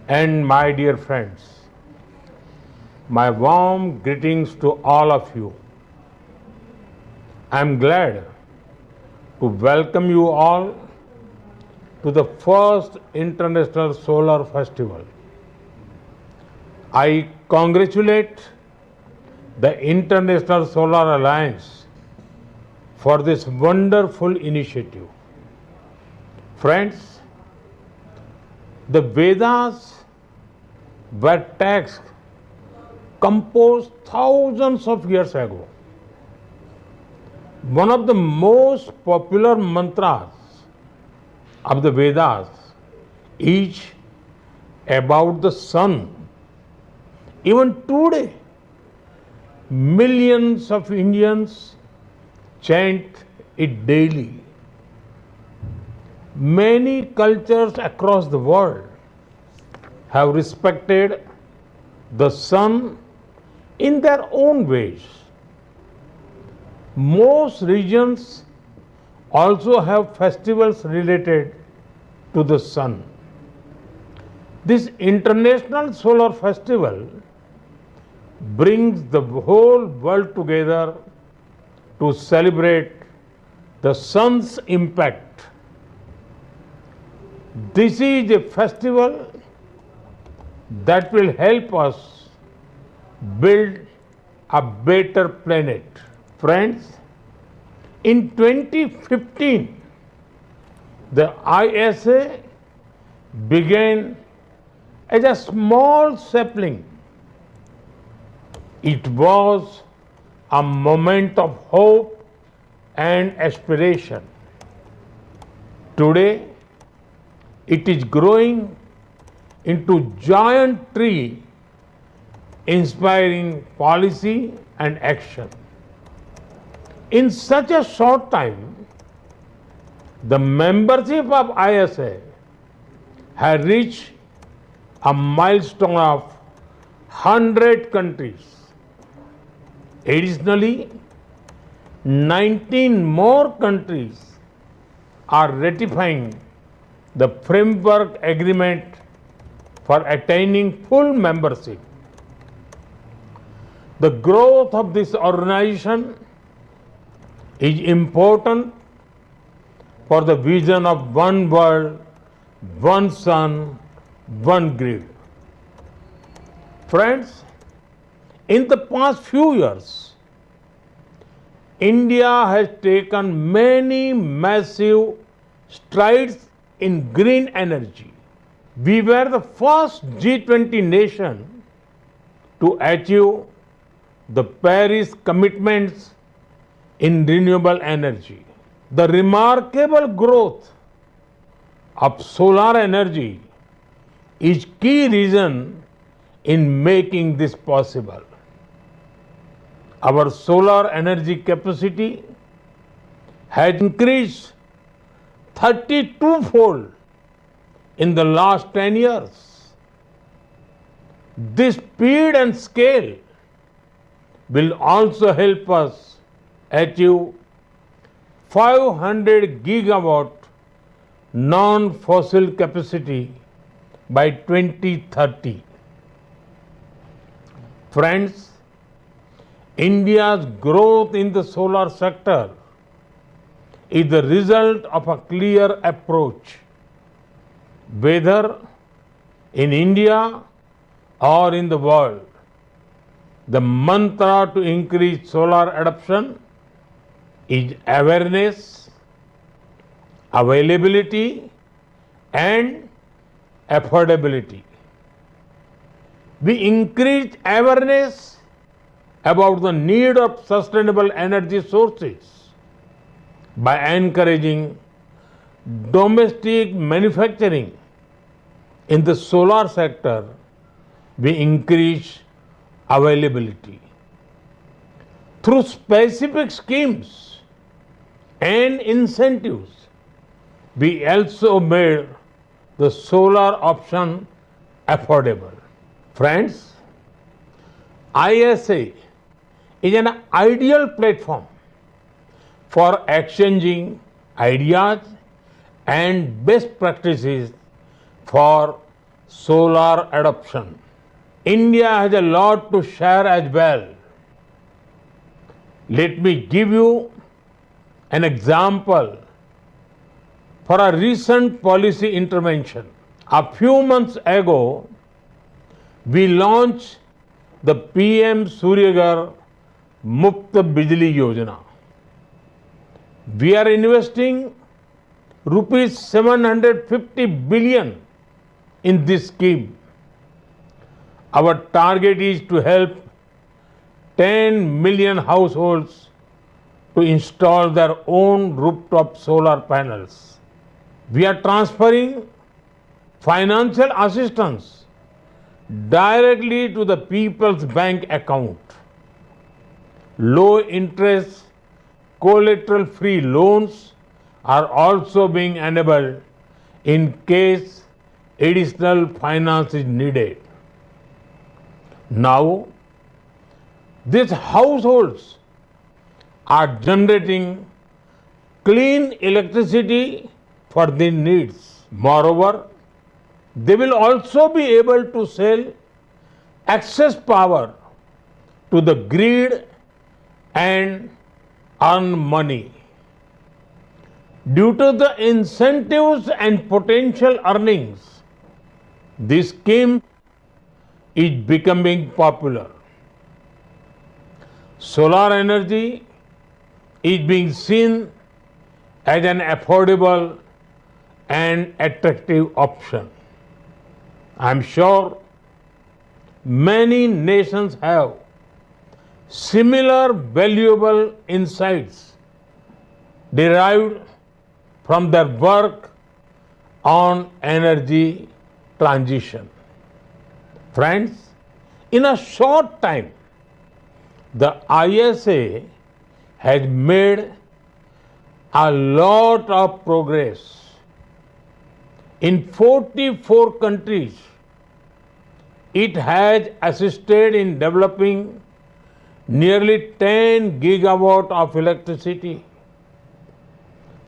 and my dear friends, my warm greetings to all of you. I am glad to welcome you all to the first International Solar Festival. I congratulate the International Solar Alliance for this wonderful initiative. Friends, the Vedas were texts composed thousands of years ago. One of the most popular mantras of the Vedas is about the sun. Even today, millions of Indians chant it daily. Many cultures across the world have respected the sun in their own ways. Most regions also have festivals related to the sun. This International Solar Festival brings the whole world together to celebrate the sun's impact. This is a festival that will help us build a better planet. Friends, in 2015, the ISA began as a small sapling. It was a moment of hope and aspiration. Today, it is growing into giant tree, inspiring policy and action. In such a short time, the membership of ISA has reached a milestone of 100 countries. Additionally, 19 more countries are ratifying the framework agreement for attaining full membership. The growth of this organization is important for the vision of one world, one sun, one grid. Friends, in the past few years, India has taken many massive strides in green energy. We were the first G20 nation to achieve the Paris commitments in renewable energy. The remarkable growth of solar energy is key reason in making this possible. Our solar energy capacity has increased 32-fold in the last 10 years. This speed and scale will also help us achieve 500 gigawatt non-fossil capacity by 2030. Friends, India's growth in the solar sector is the result of a clear approach. Whether in India or in the world, the mantra to increase solar adoption is awareness, availability, and affordability. We increase awareness about the need of sustainable energy sources by encouraging domestic manufacturing. In the solar sector, we increase availability. Through specific schemes and incentives, we also made the solar option affordable. Friends, ISA is an ideal platform for exchanging ideas and best practices for solar adoption. India has a lot to share as well. Let me give you an example for a recent policy intervention. A few months ago, we launched the PM Suryaghar Muft Bijli Yojana. We are investing rupees 750 billion in this scheme. Our target is to help 10 million households to install their own rooftop solar panels. We are transferring financial assistance directly to the people's bank account. Low interest, collateral free loans are also being enabled in case additional finance is needed. Now, these households are generating clean electricity for their needs. Moreover, they will also be able to sell excess power to the grid and earn money. Due to the incentives and potential earnings, this scheme is becoming popular. Solar energy is being seen as an affordable and attractive option. I am sure many nations have similar valuable insights derived from their work on energy transition. Friends, in a short time, the ISA has made a lot of progress. In 44 countries, it has assisted in developing nearly 10 gigawatt of electricity.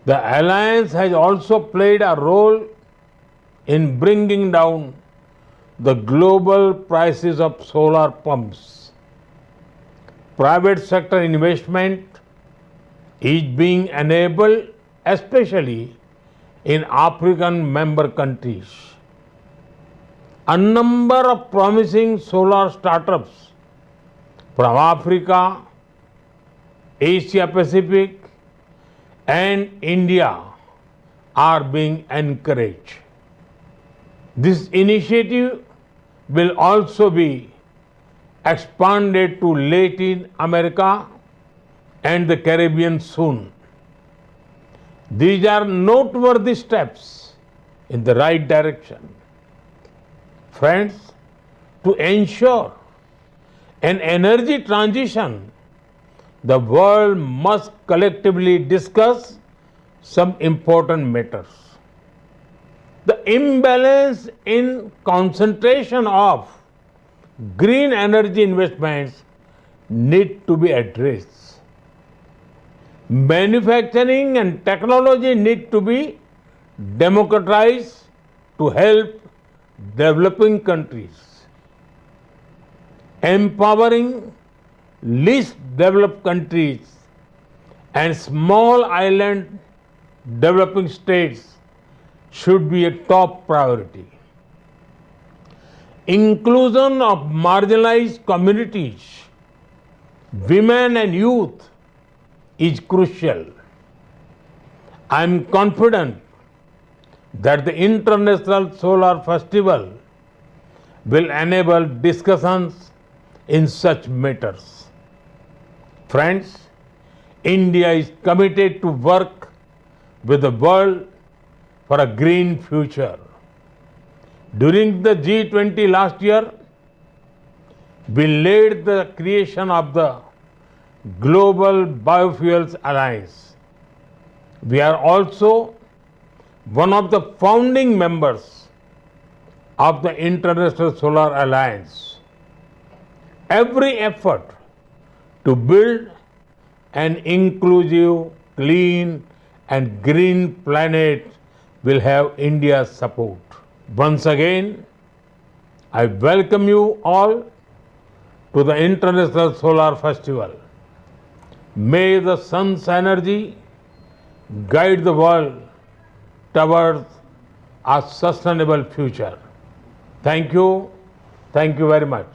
The alliance has also played a role in bringing down the global prices of solar pumps. Private sector investment is being enabled, especially in African member countries. A number of promising solar startups from Africa, Asia Pacific, and India are being encouraged. This initiative will also be expanded to Latin America and the Caribbean soon. These are noteworthy steps in the right direction. Friends, to ensure an energy transition, the world must collectively discuss some important matters. The imbalance in concentration of green energy investments need to be addressed. Manufacturing and technology need to be democratized to help developing countries. Empowering least developed countries and small island developing states should be a top priority. Inclusion of marginalized communities, women and youth is crucial. I am confident that the International Solar Festival will enable discussions in such matters. Friends, India is committed to work with the world for a green future. During the G20 last year, we led the creation of the Global Biofuels Alliance. We are also one of the founding members of the International Solar Alliance. Every effort to build an inclusive, clean and green planet will have India's support. Once again, I welcome you all to the International Solar Festival. May the sun's energy guide the world towards a sustainable future. Thank you very much.